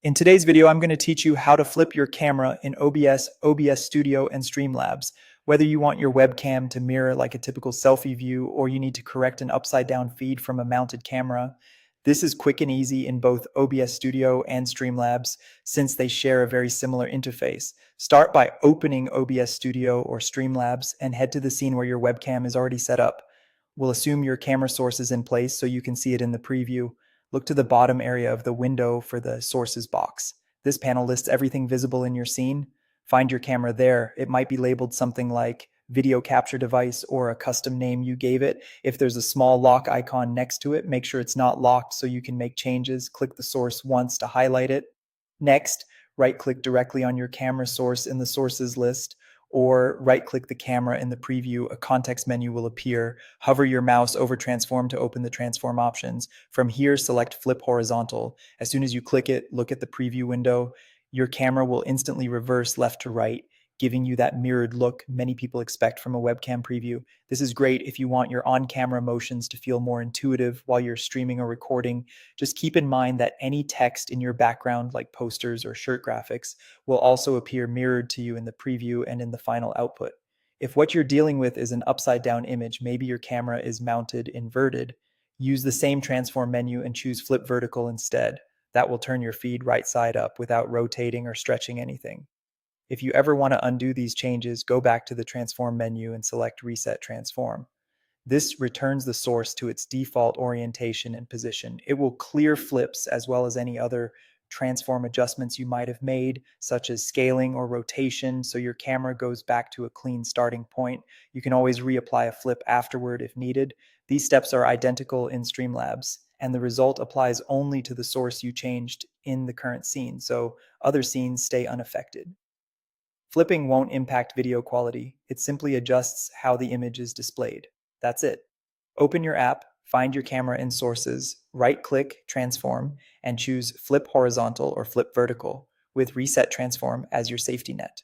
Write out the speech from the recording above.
In today's video, I'm going to teach you how to flip your camera in OBS, OBS Studio, and Streamlabs. Whether you want your webcam to mirror like a typical selfie view or you need to correct an upside-down feed from a mounted camera, this is quick and easy in both OBS Studio and Streamlabs since they share a very similar interface. Start by opening OBS Studio or Streamlabs and head to the scene where your webcam is already set up. We'll assume your camera source is in place so you can see it in the preview. Look to the bottom area of the window for the sources box. This panel lists everything visible in your scene. Find your camera there. It might be labeled something like video capture device or a custom name you gave it. If there's a small lock icon next to it, make sure it's not locked so you can make changes. Click the source once to highlight it. Next, right-click directly on your camera source in the sources list, or right-click the camera in the preview. A context menu will appear. Hover your mouse over transform to open the transform options. From here, select flip horizontal. As soon as you click it, look at the preview window. Your camera will instantly reverse left to right, giving you that mirrored look many people expect from a webcam preview. This is great if you want your on-camera motions to feel more intuitive while you're streaming or recording. Just keep in mind that any text in your background, like posters or shirt graphics, will also appear mirrored to you in the preview and in the final output. If what you're dealing with is an upside-down image, maybe your camera is mounted inverted, use the same transform menu and choose flip vertical instead. That will turn your feed right side up without rotating or stretching anything. If you ever want to undo these changes, go back to the transform menu and select reset transform. This returns the source to its default orientation and position. It will clear flips as well as any other transform adjustments you might have made, such as scaling or rotation, so your camera goes back to a clean starting point. You can always reapply a flip afterward if needed. These steps are identical in Streamlabs, and the result applies only to the source you changed in the current scene, so other scenes stay unaffected. Flipping won't impact video quality. It simply adjusts how the image is displayed. That's it. Open your app, find your camera in sources, right-click transform, and choose flip horizontal or flip vertical with reset transform as your safety net.